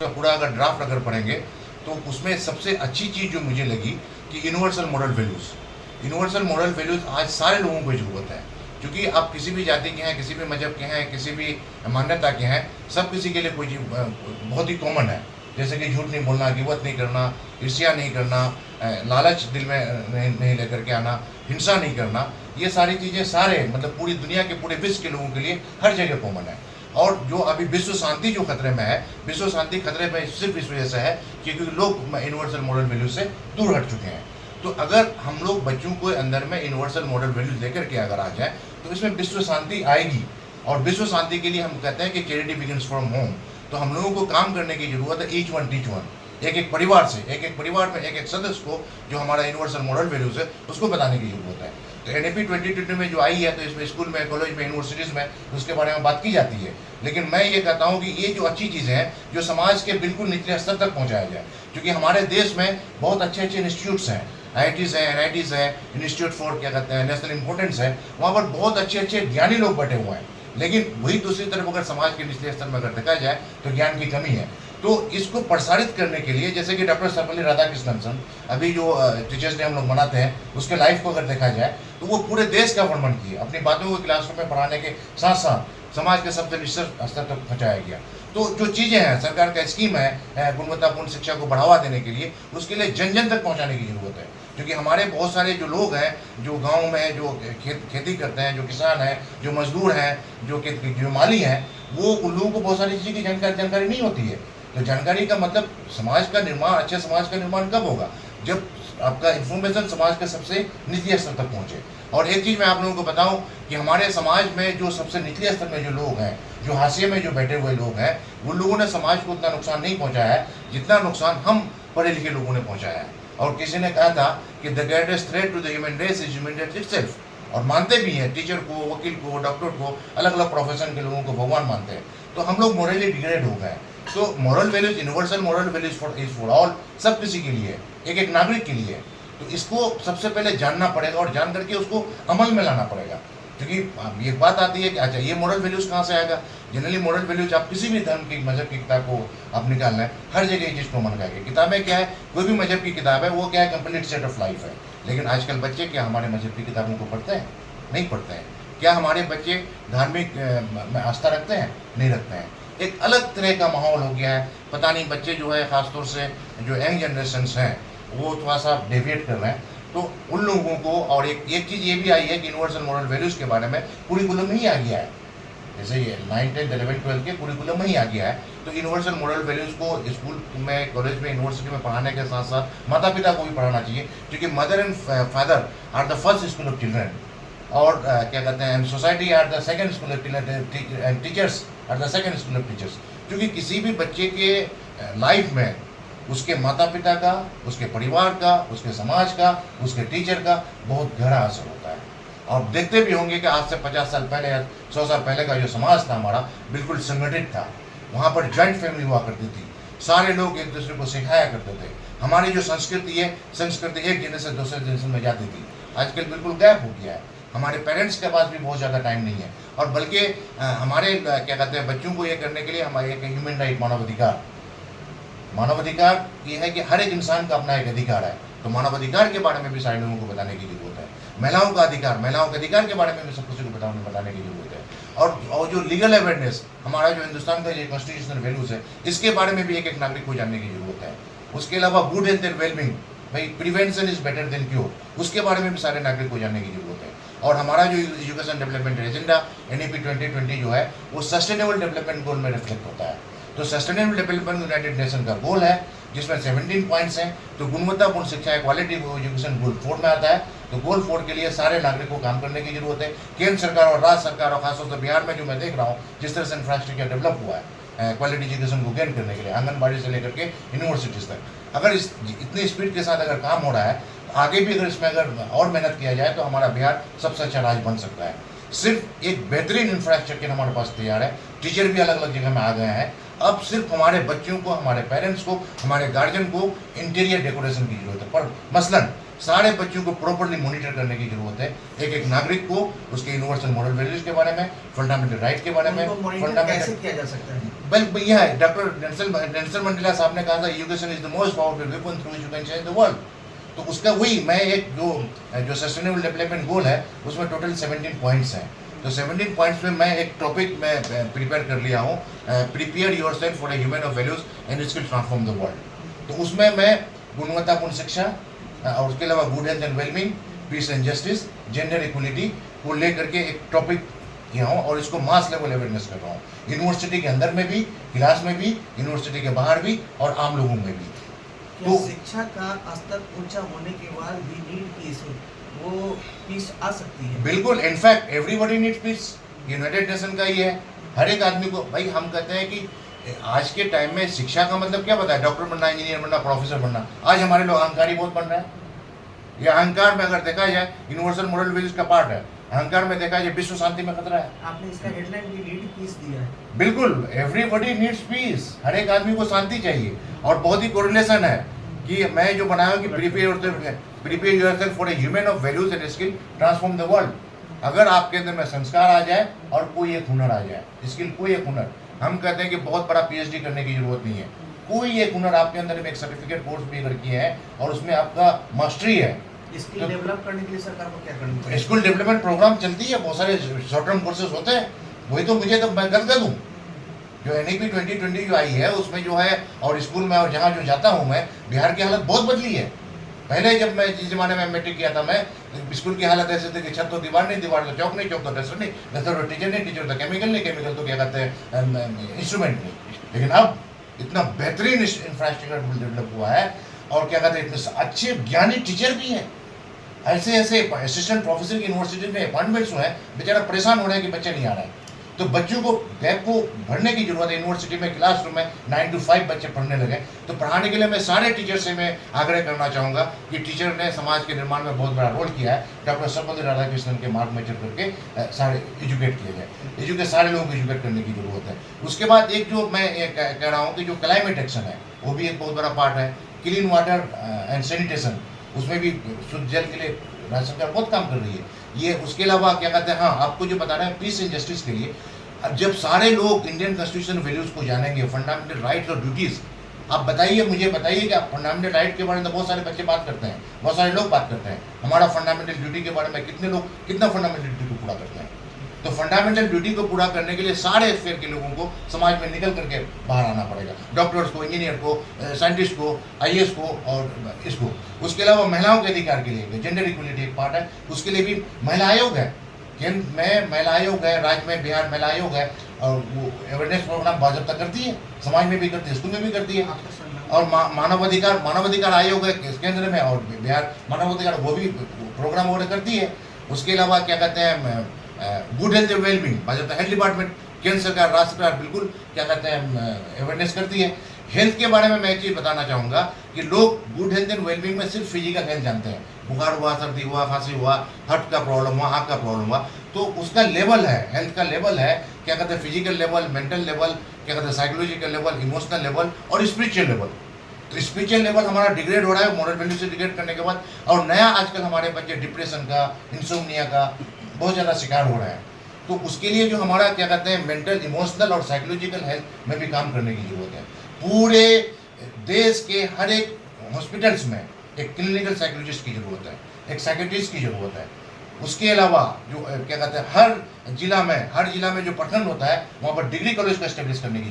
पूरा अगर ड्राफ्ट अगर पढ़ेंगे तो उसमें सबसे अच्छी चीज़ जो मुझे लगी कि यूनिवर्सल मॉरल वैल्यूज़ आज सारे लोगों को ज़रूरत है, क्योंकि आप किसी भी जाति के हैं, किसी भी मजहब के हैं, किसी भी मान्यता के हैं, सब किसी के लिए कोई चीज़ बहुत ही कॉमन है। जैसे कि झूठ नहीं बोलना, गिबत नहीं करना, ईर्ष्या नहीं करना, लालच दिल में नहीं लेकर के आना, हिंसा नहीं करना, ये सारी चीज़ें सारे मतलब पूरी दुनिया के पूरे विश्व के लोगों के लिए हर जगह कॉमन है। और जो अभी विश्व शांति जो खतरे में है, विश्व शांति खतरे में सिर्फ इस वजह से है क्योंकि लोग यूनिवर्सल मॉरल वैल्यू से दूर हट चुके हैं। तो अगर हम लोग बच्चों को अंदर में यूनिवर्सल मॉरल वैल्यूज लेकर के अगर आ जाए तो इसमें विश्व शांति आएगी। और विश्व शांति के लिए हम कहते हैं कि चैरिटी बिगिंस फ्रॉम होम। तो हम लोगों को काम करने की जरूरत है, ईच वन टीच वन, एक एक परिवार से, एक एक परिवार में एक एक सदस्य को जो हमारा यूनिवर्सल मॉरल वैल्यूज है उसको बताने की जरूरत है। तो NAP 2020 में जो आई है तो इसमें स्कूल में, कॉलेज में, यूनिवर्सिटीज़ में उसके बारे में बात की जाती है। लेकिन मैं ये कहता हूँ कि ये जो अच्छी चीज़ें हैं जो समाज के बिल्कुल निचले स्तर तक पहुँचाया जाए, क्योंकि हमारे देश में बहुत अच्छे अच्छे इंस्टीट्यूट्स हैं, IITs हैं, NITs है, इंस्टीट्यूट फॉर क्या कहते हैं नेशनल इंपॉर्टेंस है, वहाँ पर बहुत अच्छे अच्छे ज्ञानी लोग बैठे हुए हैं। लेकिन वही दूसरी तरफ अगर समाज के निचले स्तर में अगर देखा जाए तो ज्ञान की कमी है। तो इसको प्रसारित करने के लिए जैसे कि डॉक्टर सर्वपल्ली राधाकृष्णन अभी जो टीचर्स डे हम लोग मनाते हैं उसके लाइफ को अगर देखा जाए तो वो पूरे देश का भ्रमण किया, अपनी बातों को क्लासरूम में पढ़ाने के साथ साथ समाज के सबसे निचले स्तर तक पहुँचाया गया। तो जो चीज़ें हैं, सरकार का स्कीम है गुणवत्तापूर्ण शिक्षा को बढ़ावा देने के लिए, उसके लिए जन जन तक पहुँचाने की जरूरत है। क्योंकि हमारे बहुत सारे जो लोग हैं जो गांव में जो खेती करते हैं, जो किसान हैं, जो मजदूर हैं, जो माली हैं, वो उन लोगों को बहुत सारी चीज़ की जानकारी नहीं होती है। तो जानकारी का मतलब समाज का निर्माण, अच्छे समाज का निर्माण कब होगा? जब आपका इन्फॉर्मेशन समाज के सबसे निचले स्तर तक पहुँचे। और एक चीज़ मैं आप लोगों को बताऊं कि हमारे समाज में जो सबसे निचले स्तर में जो लोग हैं, जो हाशिए में जो बैठे हुए लोग हैं, वो लोगों ने समाज को उतना नुकसान नहीं पहुँचाया है जितना नुकसान हम पढ़े लिखे लोगों ने पहुँचाया है। और किसी ने कहा था कि the greatest threat to the human race is human race itself. और मानते भी हैं, टीचर को, वकील को, डॉक्टर को, अलग अलग प्रोफेशन के लोगों को भगवान मानते हैं। तो हम लोग मोरली डिग्रेड हो गए। तो moral values, universal moral values is for all, सब किसी के लिए, एक एक नागरिक के लिए। तो इसको सबसे पहले जानना पड़ेगा और जान करके उसको अमल में लाना पड़ेगा। क्योंकि एक बात आती है कि अच्छा ये मॉरल वैल्यूज कहाँ से आएगा? जनरली मॉरल वैल्यूज आप किसी भी धर्म की, मजहब की किताब को आप निकालना है, हर जगह ये चीज़ को मन खाएगी। किताबें क्या है, कोई भी मजहब की किताब है वो क्या है, कंप्लीट सेट ऑफ लाइफ है। लेकिन आजकल बच्चे क्या हमारे मजहब की किताबों को पढ़ते हैं? नहीं पढ़ते हैं। क्या हमारे बच्चे धार्मिक में आस्था रखते हैं? नहीं रखते हैं। एक अलग तरह का माहौल हो गया है। पता नहीं बच्चे जो है ख़ासतौर से जो यंग जनरेशन्स हैं वो थोड़ा सा डेविएट कर रहे हैं। तो उन लोगों को, और एक चीज़ ये भी आई है कि यूनिवर्सल मॉरल वैल्यूज़ के बारे में कुरिकुलम में ही आ गया है। जैसे ये 9, 10, 11, 12 के कुरिकुलम में ही आ गया है। तो यूनिवर्सल मॉरल वैल्यूज़ को स्कूल में, कॉलेज में, यूनिवर्सिटी में पढ़ाने के साथ साथ माता पिता को भी पढ़ाना चाहिए, क्योंकि mother and father are the first school of children. और क्या कहते हैं, society are the second school of children and teachers are the second school of teachers. क्योंकि किसी भी बच्चे के लाइफ में उसके माता पिता का, उसके परिवार का, उसके समाज का, उसके टीचर का बहुत गहरा असर होता है। और देखते भी होंगे कि आज से 50 साल पहले या 100 साल पहले का जो समाज था हमारा, बिल्कुल संगठित था। वहाँ पर जॉइंट फैमिली हुआ करती थी, सारे लोग एक दूसरे को सिखाया करते थे। हमारी जो संस्कृति है, संस्कृति एक जनरेशन से दूसरे जनरेशन में जाती थी। आजकल बिल्कुल गैप हो गया है। हमारे पेरेंट्स के पास भी बहुत ज़्यादा टाइम नहीं है। और बल्कि हमारे क्या कहते हैं, बच्चों को ये करने के लिए हमारे एक ह्यूमन राइट, मानवाधिकार ये है कि हर एक इंसान का अपना एक अधिकार है। तो मानवाधिकार के बारे में भी सारे लोगों को बताने की जरूरत है। महिलाओं के अधिकार के बारे में भी सब कुछ को बताने की जरूरत है। और जो लीगल अवेयरनेस, हमारा जो हिंदुस्तान का जो कॉन्स्टिट्यूशनल वैल्यूज है, इसके बारे में भी एक एक नागरिक को जानने की जरूरत है। उसके अलावा गुड हेल्थ एंड वेलबींग, भाई prevention is better than cure, उसके बारे में भी सारे नागरिक को जानने की जरूरत है। और हमारा जो एजुकेशन डेवलपमेंट एजेंडा NAP 2020 जो है वो सस्टेनेबल डेवलपमेंट गोल में रिफ्लेक्ट होता है। तो सस्टेनेबल डेवलपमेंट यूनाइटेड नेशन का गोल है जिसमें 17 पॉइंट्स हैं। तो गुणवत्तापूर्ण शिक्षा, क्वालिटी एजुकेशन गोल 4 में आता है। तो गोल 4 के लिए सारे नागरिकों को काम करने की जरूरत है। केंद्र सरकार और राज्य सरकार, और खासतौर से बिहार में जो मैं देख रहा हूँ जिस तरह से इंफ्रास्ट्रक्चर डेवलप हुआ है क्वालिटी एजुकेशन को गेन करने के लिए, आंगनबाड़ी से लेकर के यूनिवर्सिटीज़ तक, अगर इतनी स्पीड के साथ अगर काम हो रहा है तो आगे भी अगर इसमें अगर और मेहनत किया जाए तो हमारा बिहार सबसे अच्छा राज्य बन सकता है। सिर्फ एक बेहतरीन इंफ्रास्ट्रक्चर हमारे पास तैयार है, टीचर भी अलग अलग जगह में आ गए हैं। अब सिर्फ हमारे बच्चों को, हमारे पेरेंट्स को, हमारे गार्जियन को इंटीरियर डेकोरेशन की जरूरत है। पर मसलन सारे बच्चों को प्रॉपरली मॉनिटर करने की जरूरत है। एक एक नागरिक को उसके यूनिवर्सल मॉरल वैल्यूज के बारे में, फंडामेंटल राइट के बारे में, फंडामेंटल कैसे किया जा सकता है? बल यह है, डॉक्टर नेल्सन मंडेला साहब ने कहा था education is the most powerful weapon through which you can change the world. तो उसका वही मैं एक जो सस्टेनेबल डेवलपमेंट गोल है उसमें टोटल 17 पॉइंट्स हैं। तो 17 पॉइंट्स में मैं एक टॉपिक में प्रिपेयर कर लिया हूँ, prepare yourself for a human of values and it will transform the world. तो उसमें मैं गुणवत्तापूर्ण शिक्षा और उसके अलावा good health and wellbeing, peace and justice, gender equality को लेकर के एक टॉपिक किया हूँ और इसको मास लेवल अवेयरनेस कर रहा हूँ, यूनिवर्सिटी के अंदर में भी, क्लास में भी, यूनिवर्सिटी के बाहर भी और आम लोगों में भी। तो शिक्षा का स्तर ऊंचा होने के बाद भी नीड पीस वो पीस आ सकती है? बिल्कुल, in fact everybody needs peace. United Nation का ये है, हर एक आदमी को। भाई हम कहते हैं कि आज के टाइम में शिक्षा का मतलब क्या पता है? डॉक्टर बनना, इंजीनियर बनना, प्रोफेसर बनना। आज हमारे लोग अहंकारी बहुत बन रहे हैं। ये अहंकार में अगर देखा जाए यूनिवर्सल मॉरल वैल्यूज का पार्ट है। अहंकार में देखा जाए विश्व शांति में खतरा है। आपने इसका हेडलाइन भी नीड पीस दिया है। बिल्कुल, एवरीबॉडी नीड्स पीस। हर एक आदमी को शांति चाहिए और बहुत ही कोरिलेशन है कि मैं जो बनाया कि prepare yourself for a human of values and skill transform the world. अगर आपके अंदर में संस्कार आ जाए और कोई एक हुनर आ जाए, स्किल कोई एक हुनर, हम कहते हैं कि बहुत बड़ा पीएचडी करने की जरूरत नहीं है। कोई एक हुनर आपके अंदर में एक सर्टिफिकेट कोर्स भी अगर किए हैं और उसमें आपका मास्टरी है, स्किल डेवलप करने के लिए सरकार को क्या करना चाहिए? स्किल डेवलपमेंट प्रोग्राम चलती है, बहुत सारे शॉर्ट टर्म कोर्सेज होते हैं। वही तो मुझे तो मैं गदगद हूँ जो NEP 2020 जो आई है उसमें जो है, और स्कूल में और जहाँ जो जाता हूँ मैं, बिहार की हालत बहुत बदली है। पहले जब मैं जिस जमाने में मैट्रिक किया था, मैं स्कूल की हालत ऐसे थी कि छत तो दीवार नहीं, दीवार तो चौक नहीं, चौक तो डस्टर नहीं, डस्टर तो टीचर नहीं, टीचर तो केमिकल नहीं, केमिकल तो क्या कहते हैं इंस्ट्रूमेंट नहीं। लेकिन अब इतना बेहतरीन इंफ्रास्ट्रक्चर डेवलप हुआ है और क्या कहते हैं इतने अच्छे ज्ञानी टीचर भी हैं। ऐसे ऐसे असिस्टेंट प्रोफेसर की यूनिवर्सिटी में अपॉइंटमेंट्स हुए हैं, बेचारा परेशान हो रहा है कि बच्चे नहीं आ रहे हैं। तो बच्चों को गैप को भरने की जरूरत है। यूनिवर्सिटी में क्लासरूम में 9 to 5 बच्चे पढ़ने लगे, तो पढ़ाने के लिए मैं सारे टीचर से मैं आग्रह करना चाहूँगा कि टीचर ने समाज के निर्माण में बहुत बड़ा रोल किया है। डॉक्टर सर्वपल्ली राधाकृष्णन के मार्ग में चल करके सारे एजुकेट किए गए। सारे लोगों को एजुकेट करने की जरूरत है। उसके बाद एक जो मैं कह रहा हूँ कि जो क्लाइमेट एक्शन है वो भी एक बहुत बड़ा पार्ट है। क्लीन वाटर एंड सैनिटेशन, उसमें भी शुद्ध जल के लिए राज्य सरकार बहुत काम कर रही है। ये उसके अलावा क्या कहते हैं, हाँ आपको जो बता रहे हैं पीस एंड जस्टिस के लिए, अब जब सारे लोग इंडियन कॉन्स्टिट्यूशन वैल्यूज को जानेंगे, फंडामेंटल राइट्स और ड्यूटीज, आप बताइए, मुझे बताइए कि आप फंडामेंटल राइट के बारे में बहुत सारे बच्चे बात करते हैं, बहुत सारे लोग बात करते हैं। हमारा फंडामेंटल ड्यूटी के बारे में कितने लोग कितना फंडामेंटल ड्यूटी को पूरा करते हैं? तो फंडामेंटल ड्यूटी को पूरा करने के लिए सारे स्फीयर के लोगों को समाज में निकल करके बाहर आना पड़ेगा। डॉक्टर्स को, इंजीनियर को, साइंटिस्ट को, IAS को और इसको। उसके अलावा महिलाओं के अधिकार के लिए जेंडर इक्वलिटी एक पार्ट है, उसके लिए भी महिला आयोग है। केंद्र में महिला आयोग है, राज्य में बिहार महिला आयोग है और वो अवेयरनेस प्रोग्राम बाज़ाब्ता करती है, समाज में भी करती है, स्कूल में भी करती है। और मानवाधिकार आयोग है केंद्र में और बिहार मानवाधिकार वो भी प्रोग्राम वगैरह करती है। उसके अलावा क्या कहते हैं गुड हेल्थ एंड वेलबींग, बाज़ाब्ता हेल्थ डिपार्टमेंट केंद्र सरकार, राज्य सरकार बिल्कुल क्या कहते हैं अवेयरनेस करती है। हेल्थ के बारे में मैं एक चीज़ बताना चाहूँगा कि लोग गुड हेल्थ एंड वेलबींग में सिर्फ फिजिकल हेल्थ जानते हैं। बुखार हुआ, सर्दी हुआ, खांसी हुआ, हार्ट का प्रॉब्लम हुआ, आँख का प्रॉब्लम हुआ, तो उसका लेवल है, हेल्थ का लेवल है, क्या कहते हैं फिजिकल लेवल, मेंटल लेवल, क्या कहते हैं साइकोलॉजिकल लेवल, इमोशनल लेवल और स्पिरिचुअल लेवल। तो स्पिरिचुअल लेवल हमारा डिग्रेड हो रहा है मॉरल वैल्यू से डिग्रेड करने के बाद, और नया आजकल हमारे बच्चे डिप्रेशन का, इंसोम्निया का बहुत ज़्यादा शिकार हो रहे हैं। तो उसके लिए जो हमारा क्या कहते हैं मेंटल, इमोशनल और साइकोलॉजिकल हेल्थ में भी काम करने की जरूरत है। पूरे देश के हर एक हॉस्पिटल्स में एक क्लिनिकल साइकोलॉजिस्ट की ज़रूरत है, एक साइकेट्रिस्ट की ज़रूरत है। उसके अलावा जो क्या कहते हैं हर जिला में जो प्रखंड होता है वहाँ पर डिग्री कॉलेज को एस्टेब्लिश करने की